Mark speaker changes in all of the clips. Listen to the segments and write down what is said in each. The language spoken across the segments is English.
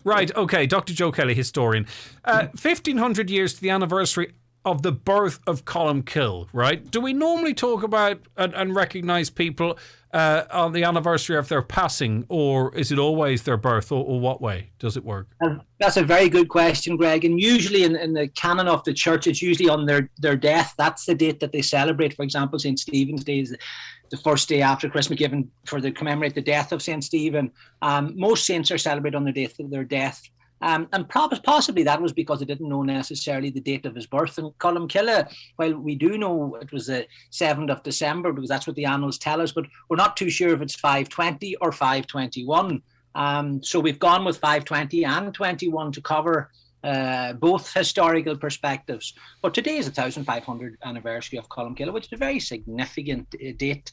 Speaker 1: Right, okay, Dr. Joe Kelly, historian. 1,500 years to the anniversary of the birth of Colmcille, right? Do we normally talk about and recognise people on the anniversary of their passing, or is it always their birth, or what way does it work?
Speaker 2: That's a very good question, Greg. And usually in the canon of the church, it's usually on their death. That's the date that they celebrate. For example, St. Stephen's Day is the first day after Christmas, given for the commemorate the death of St. Stephen. Most saints are celebrated on the date of their death. And possibly that was because they didn't know necessarily the date of his birth. And Colmcille, while we do know it was the 7th of December, because that's what the annals tell us, but we're not too sure if it's 520 or 521. So we've gone with 520 and 21 to cover both historical perspectives. But today is the 1500th anniversary of Colmcille, which is a very significant date.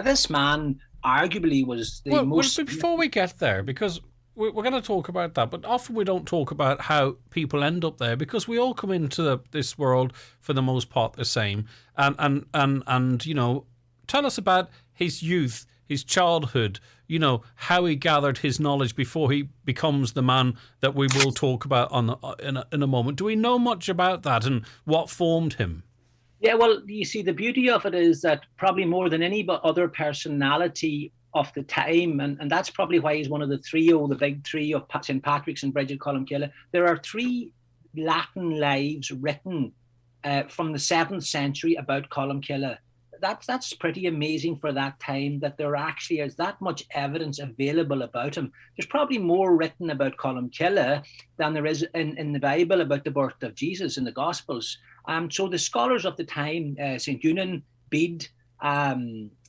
Speaker 2: This man arguably was the most...
Speaker 1: Well, before we get there, because we're going to talk about that, but often we don't talk about how people end up there, because we all come into this world for the most part the same. And you know, tell us about his youth, his childhood, you know, how he gathered his knowledge before he becomes the man that we will talk about in a moment. Do we know much about that and what formed him?
Speaker 2: Yeah, well, you see, the beauty of it is that probably more than any other personality of the time, and that's probably why he's one of the big three of St. Patrick's and Bridget Colmcille. There are 3 Latin lives written from the 7th century about Colmcille. That's pretty amazing for that time, that there actually is that much evidence available about him. There's probably more written about Colmcille than there is in the Bible about the birth of Jesus in the Gospels. So the scholars of the time, St. Eunan, Bede,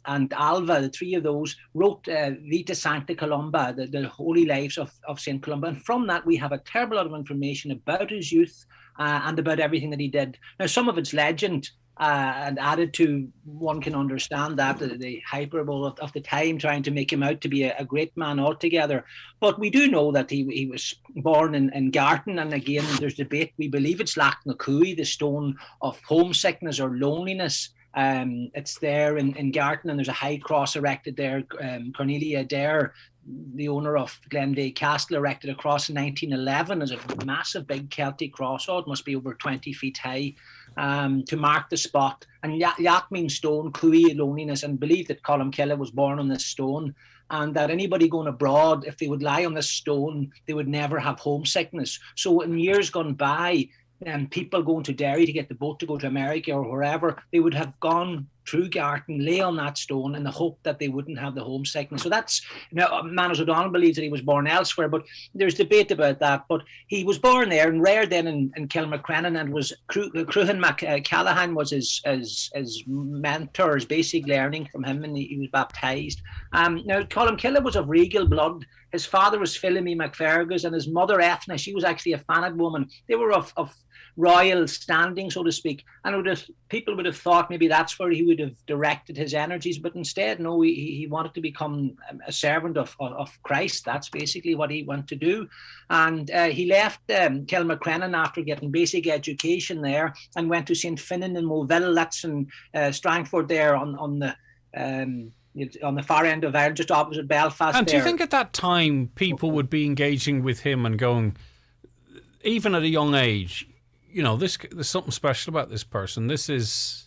Speaker 2: and Alva, the 3 of those, wrote Vita Sancta Columba, the holy lives of St. Columba. And from that, we have a terrible lot of information about his youth and about everything that he did. Now, some of it's legend and added to, one can understand that, the hyperbole of the time, trying to make him out to be a great man altogether. But we do know that he was born in Garton, and again, there's debate. We believe it's Lac na Cui, the stone of homesickness or loneliness. It's there in Garton, and there's a high cross erected there. Cornelia Dare, the owner of Glenday Castle, erected a cross in 1911 as a massive big Celtic cross. Oh, it must be over 20 feet high, to mark the spot. And Yat means stone, Cui, loneliness, and believed that Colmcille was born on this stone, and that anybody going abroad, if they would lie on this stone, they would never have homesickness. So in years gone by, and people going to Derry to get the boat to go to America or wherever, they would have gone through Garton, lay on that stone in the hope that they wouldn't have the homesickness. So that's, Manners O'Donnell believes that he was born elsewhere, but there's debate about that. But he was born there and reared then in Kilmacrennan, and was Cruhan MacCallaghan was his mentor, his basic learning from him, and he was baptised. Now, Colmcille was of regal blood. His father was Philomene MacFergus, and his mother, Ethna, she was actually a Fanag woman. They were of royal standing, so to speak, and people would have thought maybe that's where he would have directed his energies, but instead, no, he wanted to become a servant of Christ. That's basically what he wanted to do. And he left Kilmacrennan after getting basic education there, and went to St. Finnan in Moville. That's in Strangford there on the far end of Ireland, just opposite Belfast.
Speaker 1: And do you think at that time people would be engaging with him and going, even at a young age, you know, there's something special about this person. This is...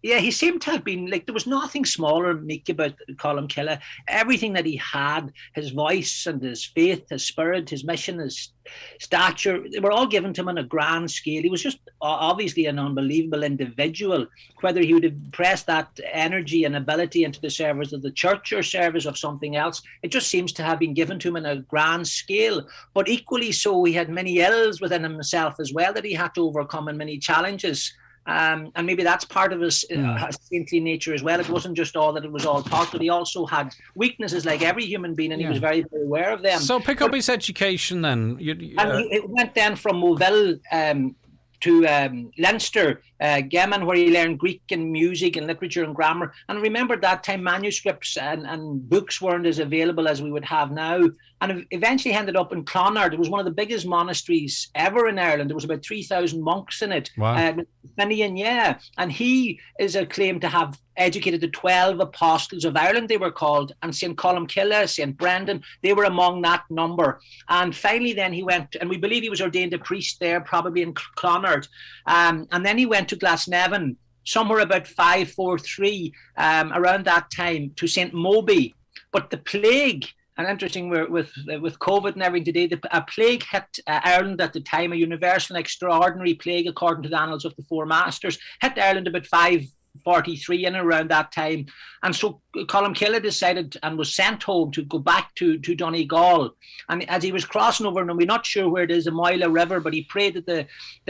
Speaker 2: Yeah, he seemed to have been, like, there was nothing small or meek about Colmcille. Everything that he had, his voice and his faith, his spirit, his mission, his stature, they were all given to him on a grand scale. He was just obviously an unbelievable individual. Whether he would have pressed that energy and ability into the service of the church or service of something else, it just seems to have been given to him on a grand scale. But equally so, he had many ills within himself as well that he had to overcome, and many challenges. And maybe that's part of his saintly nature as well. It wasn't just all that it was all taught, but he also had weaknesses like every human being, and he was very, very aware of them.
Speaker 1: So pick up his education then.
Speaker 2: And it went then from Moville to Leinster, Geman, where he learned Greek and music and literature and grammar. And remember, that time manuscripts and books weren't as available as we would have now. and eventually ended up in Clonard. It was one of the biggest monasteries ever in Ireland. There was about 3,000 monks in it.
Speaker 1: Wow.
Speaker 2: Finian, yeah. And he is acclaimed to have educated the 12 apostles of Ireland, they were called, and St. Colmcille, St. Brendan, they were among that number. And finally then he went, and we believe he was ordained a priest there, probably in Clonard. And then he went to Glasnevin, somewhere about 543, around that time, to St. Moby. But the plague, and interesting, with COVID and everything today, a plague hit Ireland at the time, a universal and extraordinary plague, according to the Annals of the Four Masters, hit Ireland about 543 and around that time. And so Colmcille decided and was sent home to go back to Donegal. And as he was crossing over, and we're not sure where it is, a Moyle River, but he prayed that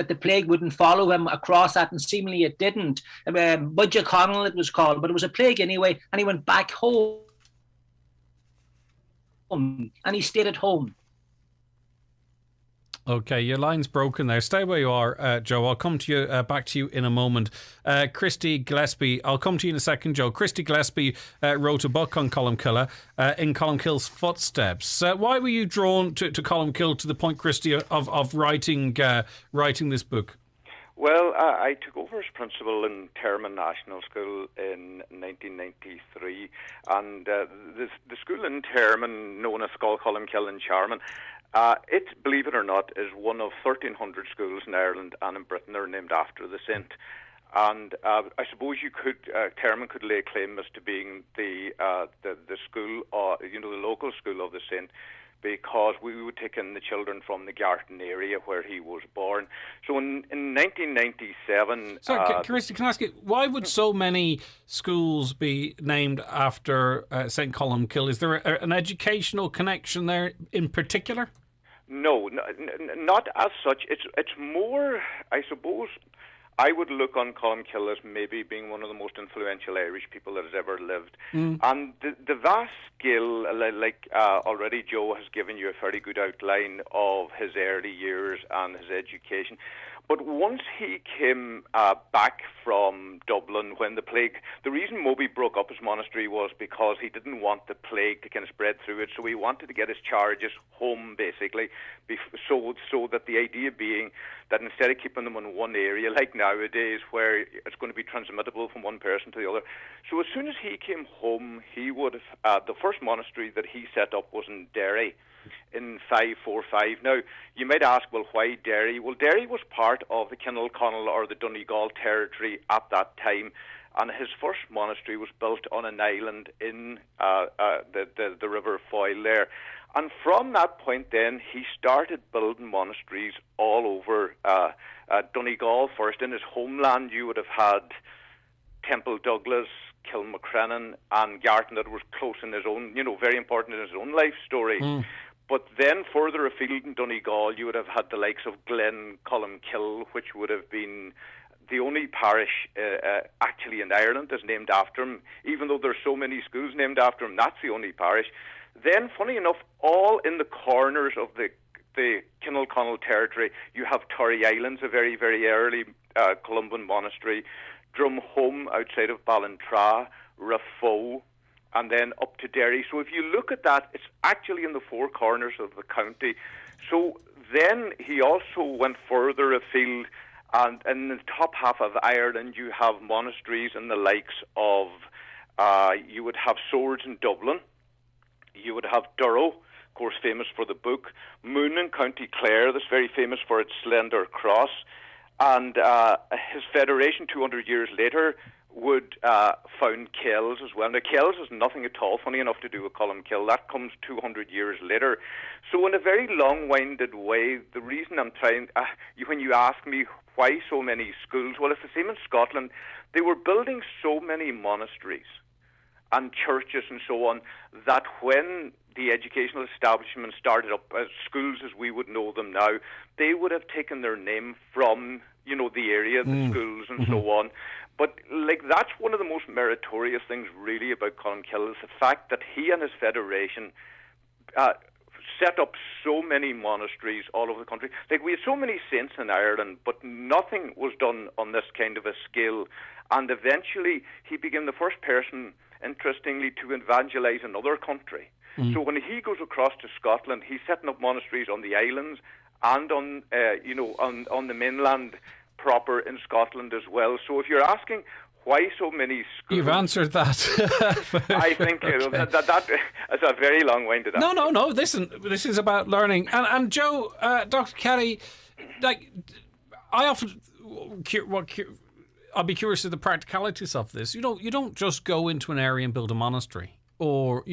Speaker 2: the plague wouldn't follow him across that, and seemingly it didn't. Budja Connell it was called, but it was a plague anyway, and he went back home. And he stayed at home.
Speaker 1: Okay, your line's broken there. Stay where you are, Joe. I'll come to you, back to you in a moment. Christy Gillespie, I'll come to you in a second, Joe. Christy Gillespie wrote a book on Colmcille, In Colmcille's Footsteps. Why were you drawn to Colmcille to the point, Christy, of writing this book?
Speaker 3: Well, I took over as principal in Termon National School in 1993, and the school in Termon, known as Colmcille in Charman, it, believe it or not, is one of 1,300 schools in Ireland and in Britain that are named after the saint. And I suppose Termon could lay claim as to being the school, the local school of the saint, because we would take in the children from the Garton area where he was born. So in 1997...
Speaker 1: So, Christy, can I ask you, why would so many schools be named after St. Colmcille? Is there an educational connection there in particular?
Speaker 3: No, not as such. It's more, I suppose... I would look on Colmcille as maybe being one of the most influential Irish people that has ever lived. And the vast skill, already Joe has given you a very good outline of his early years and his education. But once he came back from Dublin when the plague... The reason Moby broke up his monastery was because he didn't want the plague to kind of spread through it, so he wanted to get his charges home, basically, so that the idea being that instead of keeping them in one area, like nowadays, where it's going to be transmittable from one person to the other. So as soon as he came home, he would have... the first monastery that he set up was in Derry, in 545. Now, you might ask, well, why Derry? Well, Derry was part of the Kinnell-Connell or the Donegal territory at that time, and his first monastery was built on an island in the River Foyle there. And from that point then, he started building monasteries all over Donegal first. In his homeland, you would have had Temple Douglas, Kilmacrennan, and Garton, that was close in his own, very important in his own life story. But then further afield in Donegal, you would have had the likes of Glen Colmcille, which would have been the only parish actually in Ireland that's named after him. Even though there's so many schools named after him, that's the only parish. Then, funny enough, all in the corners of the Kinnell-Connell territory, you have Torrey Islands, a very, very early Columban monastery, Drumholm outside of Ballintra, Raphoe, and then up to Derry. So if you look at that, it's actually in the four corners of the county. So then he also went further afield, and in the top half of Ireland, you have monasteries in the likes of, you would have Swords in Dublin, you would have Durrow, of course famous for the book, Moon in County Clare, that's very famous for its slender cross, and his federation 200 years later would found Kells as well. Now, Kells has nothing at all, funny enough, to do with Colmcille. That comes 200 years later. So in a very long-winded way, the reason I'm trying... when you ask me why so many schools, well, it's the same in Scotland. They were building so many monasteries and churches and so on, that when the educational establishment started up, schools as we would know them now, they would have taken their name from, the area, the schools and so on. But that's one of the most meritorious things really about Colmcille, is the fact that he and his federation set up so many monasteries all over the country. We had so many saints in Ireland, but nothing was done on this kind of a scale. And eventually he became the first person, interestingly, to evangelize another country. So when he goes across to Scotland, he's setting up monasteries on the islands and on the mainland proper in Scotland as well. So if you're asking why so many schools...
Speaker 1: You've answered that.
Speaker 3: I think that is a very long-winded answer.
Speaker 1: No. Listen, this is about learning. And Joe, Dr. Kelly, like, I often... I'll be curious of the practicalities of this. You don't just go into an area and build a monastery or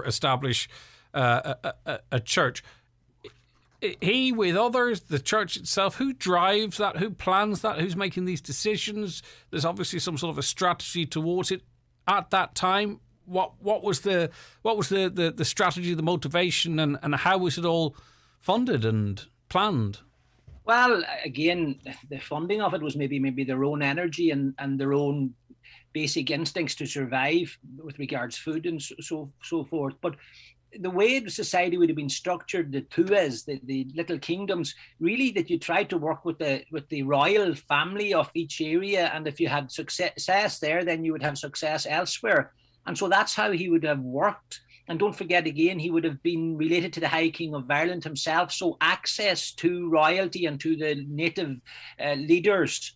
Speaker 1: establish a church. He with others, the church itself, who drives that, who plans that, who's making these decisions? There's obviously some sort of a strategy towards it at that time. What was the strategy, the motivation, and how was it all funded and planned?
Speaker 2: Well, again, the funding of it was maybe their own energy and their own basic instincts to survive with regards to food and so forth. But the way the society would have been structured, the tuas, the little kingdoms, really that you tried to work with the royal family of each area, and if you had success there, then you would have success elsewhere. And so that's how he would have worked. And don't forget, again, he would have been related to the High King of Ireland himself, so access to royalty and to the native leaders,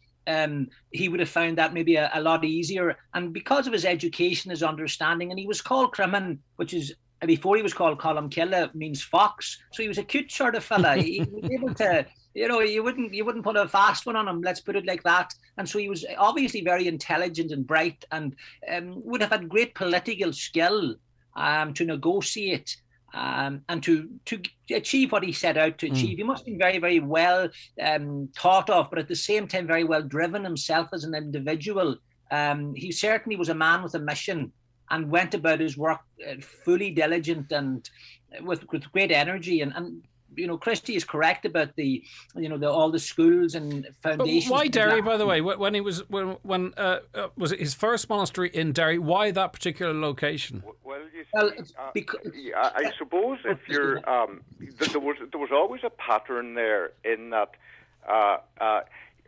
Speaker 2: he would have found that maybe a lot easier. And because of his education, his understanding, and he was called Crimin, which is, before he was called Colmcille, means fox. So he was a cute sort of fella. He was able to, you wouldn't put a fast one on him, let's put it like that. And so he was obviously very intelligent and bright, and would have had great political skill to negotiate and to achieve what he set out to achieve. He must have been very, very well thought of, but at the same time very well driven himself as an individual. He certainly was a man with a mission and went about his work fully diligent and with great energy. And Christy is correct about all the schools and foundations.
Speaker 1: But why Derry, by the way? When he was was it his first monastery in Derry? Why that particular location?
Speaker 3: Well, I suppose if you're there was always a pattern there in that.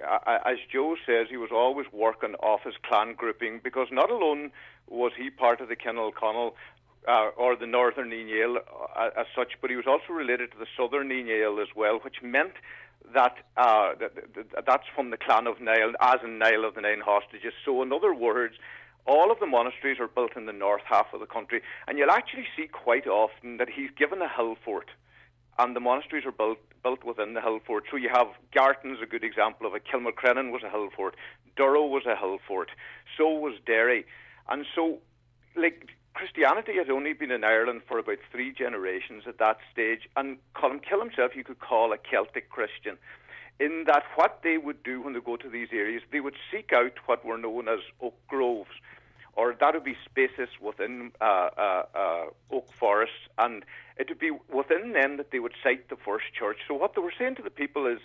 Speaker 3: As Joe says, he was always working off his clan grouping, because not alone was he part of the Kinalconnell or the Northern Nial as such, but he was also related to the Southern Nial as well, which meant that that's from the clan of Niall, as in Niall of the Nine Hostages. So in other words, all of the monasteries are built in the north half of the country, and you'll actually see quite often that he's given a hill fort, and the monasteries are built within the hill fort. So you have Garton's a good example of it. Kilmacrennan was a hill fort. Durrow was a hill fort. So was Derry. And so, Christianity had only been in Ireland for about 3 generations at that stage. And Colmcille himself you could call a Celtic Christian, in that what they would do when they go to these areas, they would seek out what were known as oak groves, or that would be spaces within oak forests, and it would be within them that they would site the first church. So what they were saying to the people is,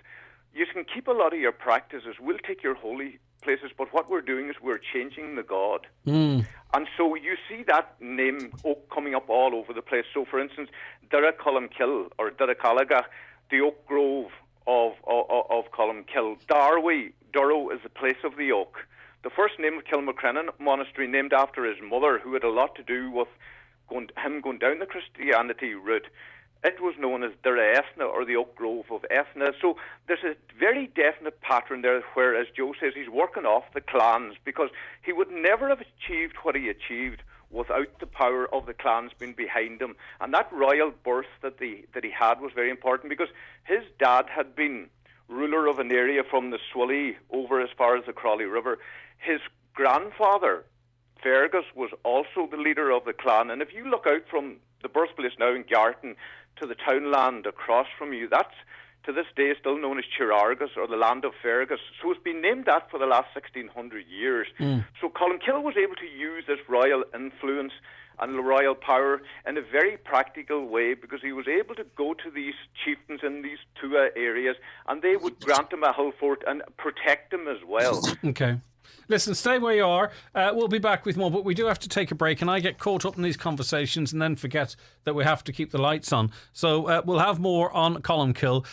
Speaker 3: you can keep a lot of your practices, we'll take your holy places, but what we're doing is we're changing the God. And so you see that name oak coming up all over the place. So for instance, Dura Colmcille, or Duracalaga, the oak grove of Colmcille. Durrow is the place of the oak. The first name of Kilmacrennan Monastery, named after his mother, who had a lot to do with him going down the Christianity route. It was known as Dura Ethna, or the Oak Grove of Ethna. So there's a very definite pattern there where, as Joe says, he's working off the clans, because he would never have achieved what he achieved without the power of the clans being behind him. And that royal birth that he had was very important, because his dad had been ruler of an area from the Swilly over as far as the Crawley River. His grandfather, Fergus, was also the leader of the clan. And if you look out from the birthplace now in Garton to the townland across from you, that's to this day still known as Chirargus, or the land of Fergus. So it's been named that for the last 1600 years. So Colmcille was able to use this royal influence and the royal power in a very practical way, because he was able to go to these chieftains in these Tua areas, and they would grant him a hill fort and protect him as well.
Speaker 1: Okay. Listen, stay where you are. We'll be back with more, but we do have to take a break, and I get caught up in these conversations and then forget that we have to keep the lights on. So we'll have more on Colmcille.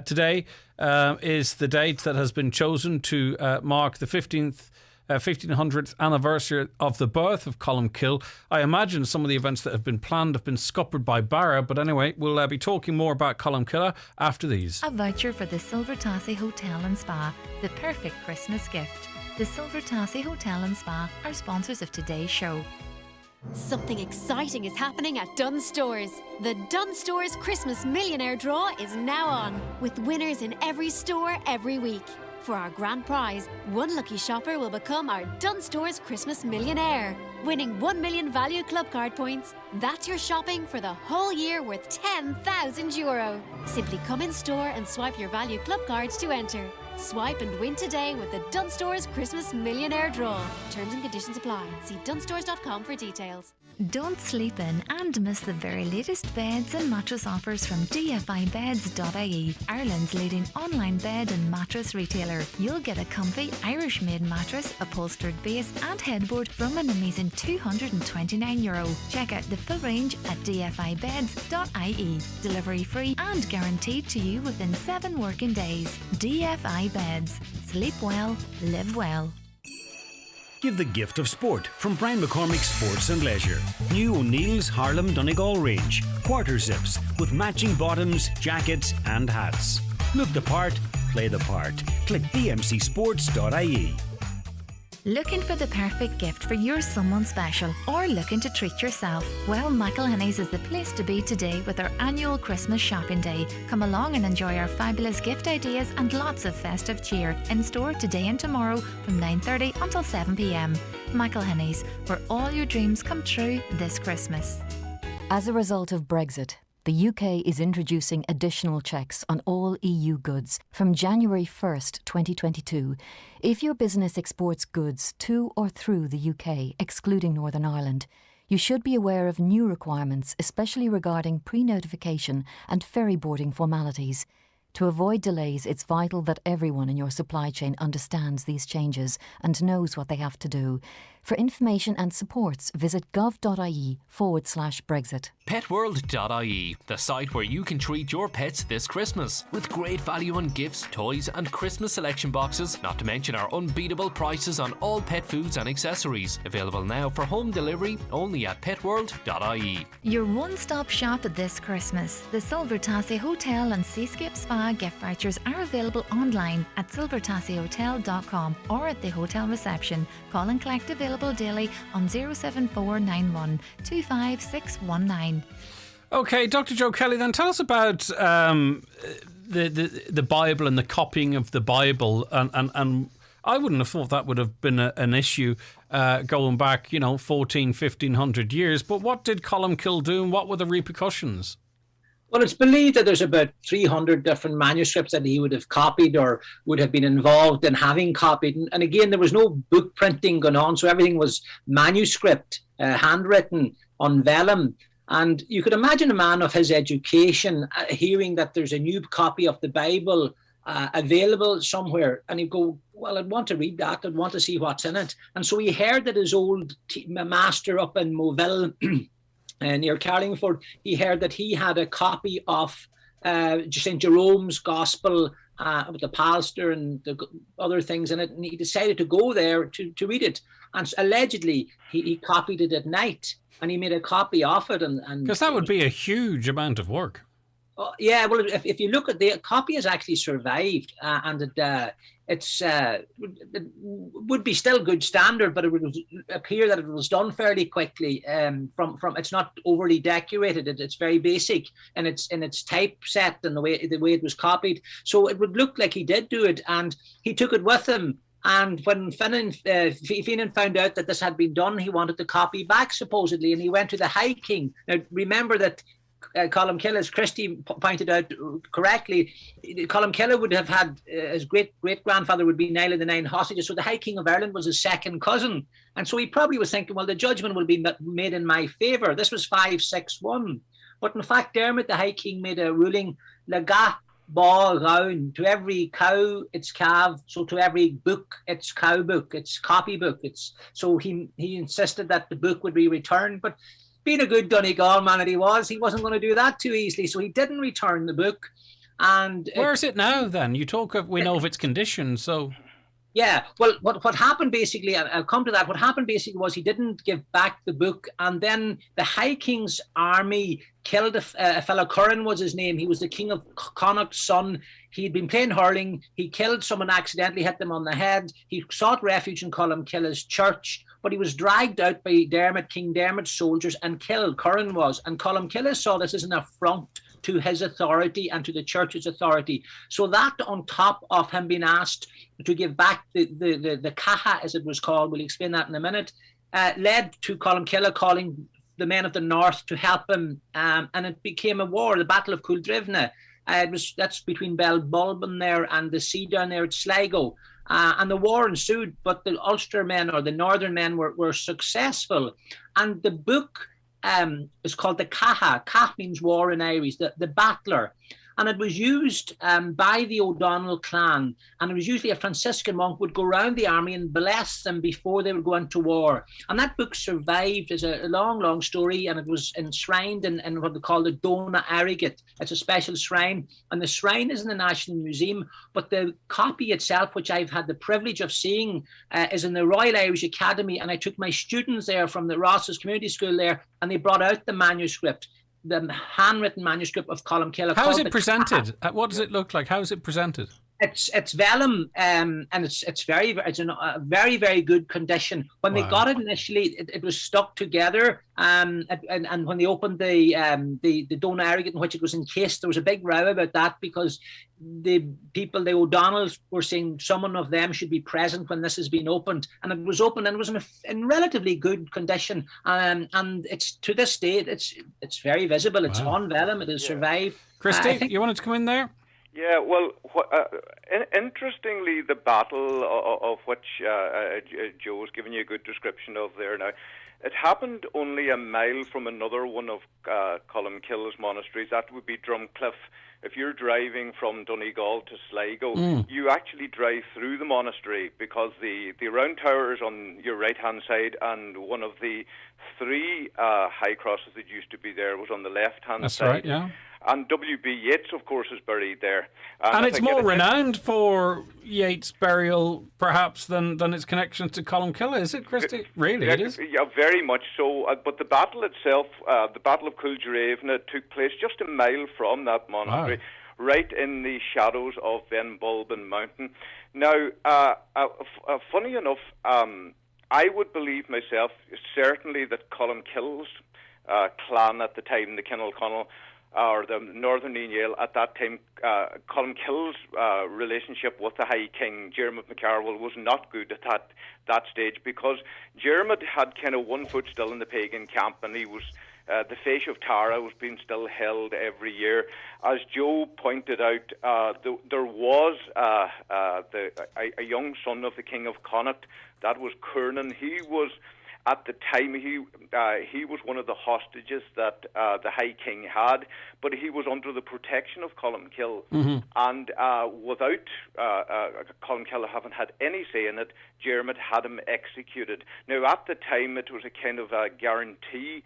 Speaker 1: Today is the date that has been chosen to mark the 15th 1500th anniversary of the birth of Colmcille. I imagine some of the events that have been planned have been scuppered by Barra, but anyway, we'll be talking more about Colmcille after these.
Speaker 4: A voucher for the Silver Tassie Hotel and Spa, the perfect Christmas gift. The Silver Tassie Hotel and Spa are sponsors of today's show.
Speaker 5: Something exciting is happening at Dunnes Stores. The Dunnes Stores Christmas Millionaire Draw is now on, with winners in every store every week. For our grand prize, one lucky shopper will become our Dunnes Stores Christmas Millionaire, winning 1 million value club card points. That's your shopping for the whole year worth €10,000. Simply come in store and swipe your value club cards to enter. Swipe and win today with the Dunnes Stores Christmas Millionaire Draw. Terms and conditions apply. See dunnesstores.com for details.
Speaker 4: Don't sleep in and miss the very latest beds and mattress offers from dfibeds.ie, Ireland's leading online bed and mattress retailer. You'll get a comfy Irish-made mattress, upholstered base and headboard from an amazing €229. Check out the full range at dfibeds.ie. Delivery free and guaranteed to you within 7 working days. DFI Beds. Sleep well, live well.
Speaker 6: Give the gift of sport from Brian McCormick Sports and Leisure. New O'Neill's Harlem Donegal range. Quarter zips with matching bottoms, jackets and hats. Look the part, play the part. Click bmcsports.ie.
Speaker 4: Looking for the perfect gift for your someone special or looking to treat yourself? Well, McElhinney's is the place to be today with our annual Christmas shopping day. Come along and enjoy our fabulous gift ideas and lots of festive cheer in store today and tomorrow from 9:30 until 7 p.m. McElhinney's, where all your dreams come true this Christmas.
Speaker 7: As a result of Brexit, the UK is introducing additional checks on all EU goods from January 1st, 2022. If your business exports goods to or through the UK, excluding Northern Ireland, you should be aware of new requirements, especially regarding pre-notification and ferry boarding formalities. To avoid delays, it's vital that everyone in your supply chain understands these changes and knows what they have to do. For information and supports, visit gov.ie/Brexit.
Speaker 8: Petworld.ie, the site where you can treat your pets this Christmas with great value on gifts, toys and Christmas selection boxes, not to mention our unbeatable prices on all pet foods and accessories. Available now for home delivery only at petworld.ie.
Speaker 4: Your one-stop shop this Christmas. The Silver Tassie Hotel and Seascape Spa gift vouchers are available online at silvertassiehotel.com or at the hotel reception. Call and collect available daily on 07491 25619.
Speaker 1: Okay, Dr. Joe Kelly, then tell us about the Bible and the copying of the Bible, and I wouldn't have thought that would have been an issue going back, 1500 years, but what did Colmcille do and what were the repercussions?
Speaker 2: Well, it's believed that there's about 300 different manuscripts that he would have copied or would have been involved in having copied. And again, there was no book printing going on, so everything was manuscript, handwritten on vellum. And you could imagine a man of his education hearing that there's a new copy of the Bible available somewhere, and he'd go, well, I'd want to read that, I'd want to see what's in it. And so he heard that his old master up in Moville near Carlingford, he heard that he had a copy of St. Jerome's Gospel with the pastor and the other things in it, and he decided to go there to read it. And allegedly, he copied it at night, and he made a copy of it.
Speaker 1: Because that would be a huge amount of work.
Speaker 2: Yeah, well, if you look at the copy, has actually survived, and it would be still good standard, but it would appear that it was done fairly quickly. From it's not overly decorated; it's very basic, and it's in its typeset and the way it was copied. So it would look like he did do it, and he took it with him. And when Finan found out that this had been done, he wanted the copy back supposedly, and he went to the High King. Now remember that. Colmcille, as Christy pointed out correctly, Colmcille would have had his great-grandfather would be Niall of the Nine Hostages, so the High King of Ireland was his second cousin. And so he probably was thinking, well, the judgment will be made in my favour. This was 561. But in fact, Dermot, the High King, made a ruling, Laga Ba Round, to every cow its calf, so to every book its cow book, its copy book. So he insisted that the book would be returned, but being a good Donegal man that he wasn't going to do that too easily, so he didn't return the book. And
Speaker 1: where is it now then? You talk of, we know of its condition, so...
Speaker 2: Yeah, well, what happened basically, I'll come to that. What happened basically was he didn't give back the book, and then the High King's army killed a fellow. Curran was his name. He was the king of Connacht's son. He'd been playing hurling. He killed someone, accidentally hit them on the head. He sought refuge in Colmcille's church, but he was dragged out by King Dermot's soldiers and killed. Curran was, and Colmcille saw this as an affront to his authority and to the church's authority. So that, on top of him being asked to give back the caha, as it was called, we'll explain that in a minute, led to Colmcille calling the men of the north to help him, and it became a war, the Battle of Culdrivna. That's between Belbulben there and the sea down there at Sligo. And the war ensued, but the Ulster men, or the northern men, were successful. And the book is called the Caha. Cah means war in Irish, the battler. And it was used by the O'Donnell clan. And it was usually a Franciscan monk would go around the army and bless them before they would go into war. And that book survived as a long, long story. And it was enshrined in what they call the Dona Arigat. It's a special shrine. And the shrine is in the National Museum. But the copy itself, which I've had the privilege of seeing, is in the Royal Irish Academy. And I took my students there from the Ross's Community School there, and they brought out the manuscript, the handwritten manuscript of Colmcille.
Speaker 1: How is it presented? What does it look like? How is it presented?
Speaker 2: It's vellum, and it's in a very, very good condition. When they got it initially, it was stuck together, and when they opened the Dona Arigat in which it was encased, there was a big row about that, because the O'Donnells were saying someone of them should be present when this has been opened, and it was opened, and it was in relatively good condition, and it's to this day it's very visible. It's on vellum. It has survived.
Speaker 1: Christy, you wanted to come in there?
Speaker 3: Yeah, well, interestingly, the battle of which Joe's given you a good description of there now, it happened only a mile from another one of Colmcille's monasteries. That would be Drumcliff. If you're driving from Donegal to Sligo, you actually drive through the monastery, because the round tower is on your right-hand side, and one of the three high crosses that used to be there was on the left-hand side.
Speaker 1: That's right, yeah.
Speaker 3: And W.B. Yeats, of course, is buried there.
Speaker 1: And it's more renowned for Yeats' burial, perhaps, than its connection to Colmcille, is it, Christy? Really, it is?
Speaker 3: Yeah, very much so. But the battle itself, the Battle of Culdrivna, took place just a mile from that monastery, right in the shadows of Benbulben Mountain. Now, funny enough, I would believe myself, certainly, that Colmcille's clan at the time, the Kinnell or the Northern Nial at that time, Colmcille's relationship with the High King, Dermot McCarwell, was not good at that stage, because Dermot had kind of one foot still in the pagan camp, and he was the Feis of Tara was being still held every year. As Joe pointed out, there was a young son of the King of Connacht, that was Kiernan. He was, at the time, he was one of the hostages that the High King had, but he was under the protection of Colmcille. And without Colmcille having had any say in it, Dermot had him executed. Now, at the time, it was a kind of a guarantee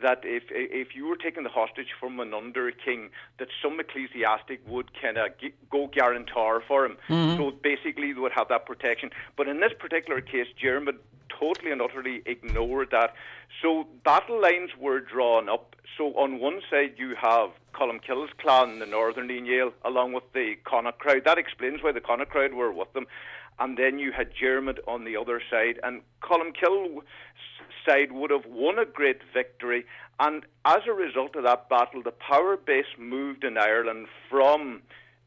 Speaker 3: that if you were taking the hostage from an under king, that some ecclesiastic would kind of go guarantor for him. So basically, they would have that protection. But in this particular case, Dermot totally and utterly ignored that. So battle lines were drawn up. So on one side you have Colmcille's clan, the Northern Nial, along with the Connacht crowd. That explains why the Connacht crowd were with them. And then you had Dermot on the other side. And Colmcille's side would have won a great victory. And as a result of that battle, the power base moved in Ireland from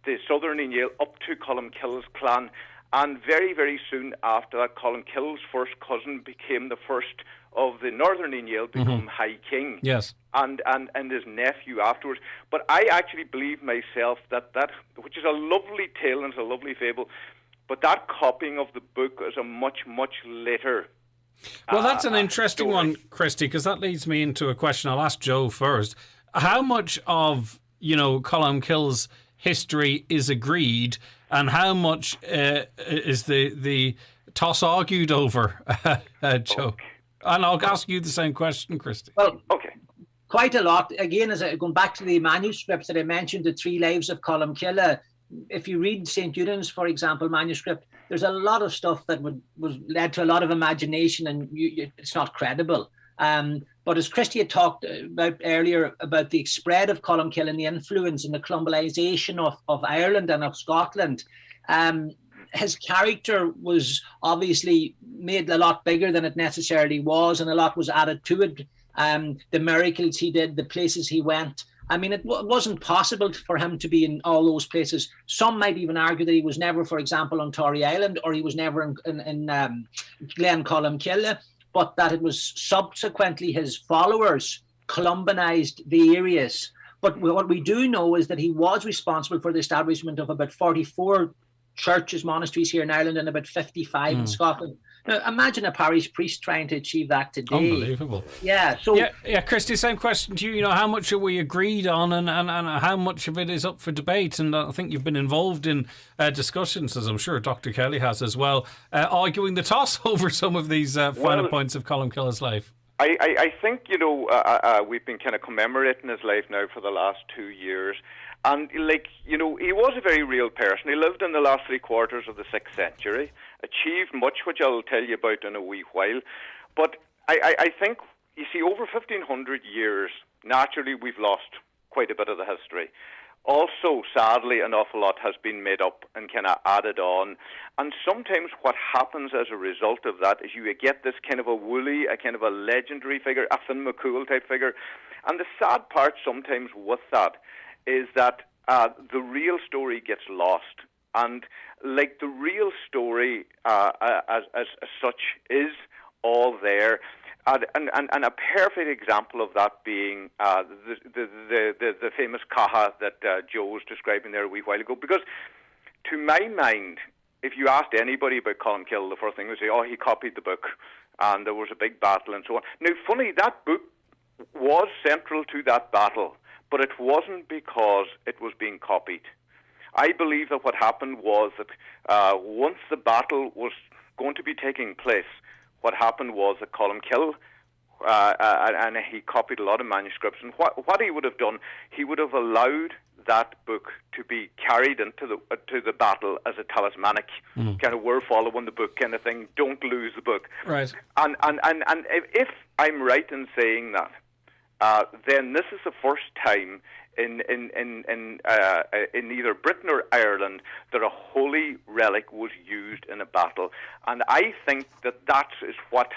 Speaker 3: the Southern Nial up to Colmcille's clan. And very, very soon after that, Colmcille's first cousin became the first of the Northern Nial to become High King.
Speaker 1: Yes.
Speaker 3: And his nephew afterwards. But I actually believe myself that, which is a lovely tale and it's a lovely fable, but that copying of the book is a much, much later.
Speaker 1: Well, that's an interesting one, Christy, because that leads me into a question I'll ask Joe first. How much of, Colmcille's history is agreed, and how much is the toss argued over, Joe? Okay. And I'll ask you the same question, Christy.
Speaker 2: Well, quite a lot. Again, going back to the manuscripts that I mentioned, the three lives of Colmcille, if you read St. Eudin's, for example, manuscript, there's a lot of stuff that was led to a lot of imagination, and it's not credible. But as Christy had talked about earlier about the spread of Colmcille and the influence and the Columbilisation of Ireland and of Scotland, his character was obviously made a lot bigger than it necessarily was, and a lot was added to it. The miracles he did, the places he went. I mean, it wasn't possible for him to be in all those places. Some might even argue that he was never, for example, on Tory Island, or he was never in Glen Colmcille, but that it was subsequently his followers Columbanized the areas. But what we do know is that he was responsible for the establishment of about 44 churches, monasteries here in Ireland, and about 55 in Scotland. Now, imagine a parish priest trying to achieve that today.
Speaker 1: Unbelievable.
Speaker 2: Yeah. So
Speaker 1: yeah, Christy, same question to you. You know, how much are we agreed on, and how much of it is up for debate? And I think you've been involved in discussions, as I'm sure Dr. Kelly has as well, arguing the toss over some of these finer points of Colmcille's life.
Speaker 3: I think, you know, we've been kind of commemorating his life now for the last 2 years. And, like, you know, he was a very real person. He lived in the last 3/4 of the 6th century, achieved much, which I'll tell you about in a wee while. But I think, you see, over 1,500 years, naturally, we've lost quite a bit of the history. Also, sadly, an awful lot has been made up and kind of added on. And sometimes what happens as a result of that is you get this kind of a woolly, a kind of a legendary figure, a Finn McCool type figure. And the sad part sometimes with that is that the real story gets lost. And, like, the real story as such is all there. And a perfect example of that being the famous Caha that Joe was describing there a wee while ago. Because, to my mind, if you asked anybody about Colmcille, the first thing they say, oh, he copied the book, and there was a big battle and so on. Now, funny, that book was central to that battle, but it wasn't because it was being copied. I believe that what happened was that once the battle was going to be taking place, what happened was that Colmcille, and he copied a lot of manuscripts, and what he would have done, he would have allowed that book to be carried into the battle as a talismanic, kind of we're following the book kind of thing, don't lose the book.
Speaker 1: Right.
Speaker 3: And if I'm right in saying that, then this is the first time in either Britain or Ireland that a holy relic was used in a battle, and I think that is what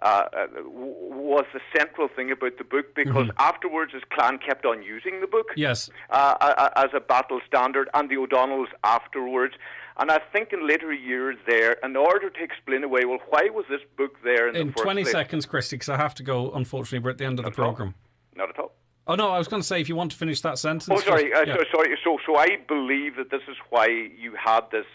Speaker 3: was the central thing about the book, because afterwards his clan kept on using the book,
Speaker 1: yes,
Speaker 3: as a battle standard, and the O'Donnells afterwards. And I think in later years there, in order to explain away, well, why was this book there in the first
Speaker 1: 20
Speaker 3: place?
Speaker 1: seconds, Christy, because I have to go, unfortunately, we're at the end of the programme.
Speaker 3: Not at all.
Speaker 1: Oh, no, I was going to say, if you want to finish that sentence.
Speaker 3: Oh, sorry.
Speaker 1: Yeah.
Speaker 3: Sorry. So I believe that this is why you had this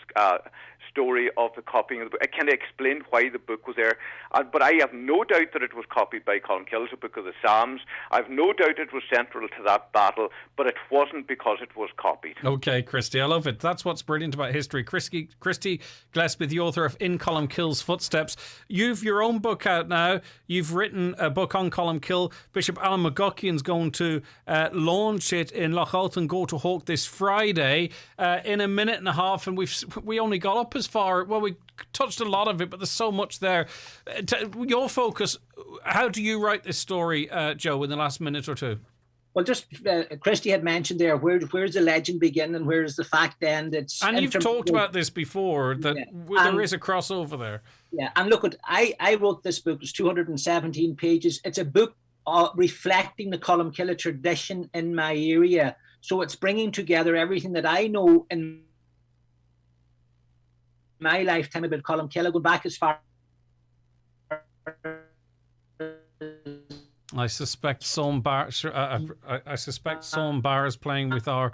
Speaker 3: story of the copying of the book. It kind of explained why the book was there. But I have no doubt that it was copied by Colmcille. It's a book of the Psalms. I have no doubt it was central to that battle, but it wasn't because it was copied.
Speaker 1: Okay, Christy, I love it. That's what's brilliant about history. Christy Gillespie, the author of In Colmcille's Footsteps. You've your own book out now. You've written a book on Colmcille. Bishop Alan McGuckian's going to launch it in Lochotha and Go to Hawk this Friday in a minute and a half, and we only got up as far, well, we touched a lot of it, but there's so much there. Your focus, how do you write this story, Joe, in the last minute or two?
Speaker 2: Well, just Christy had mentioned there, where's the legend begin and where's the fact end?
Speaker 1: And you've talked about this before, that there is a crossover there.
Speaker 2: Yeah, and look, I wrote this book. It's 217 pages. It's a book reflecting the Colmcille tradition in my area. So it's bringing together everything that I know in my lifetime about Colmcille, going back as far.
Speaker 1: I suspect some bars. I suspect some bars playing with our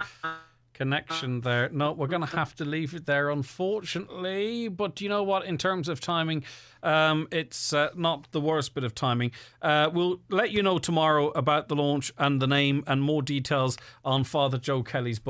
Speaker 1: connection there. No, we're going to have to leave it there, unfortunately. But you know what? In terms of timing, it's not the worst bit of timing. We'll let you know tomorrow about the launch and the name and more details on Father Joe Kelly's book.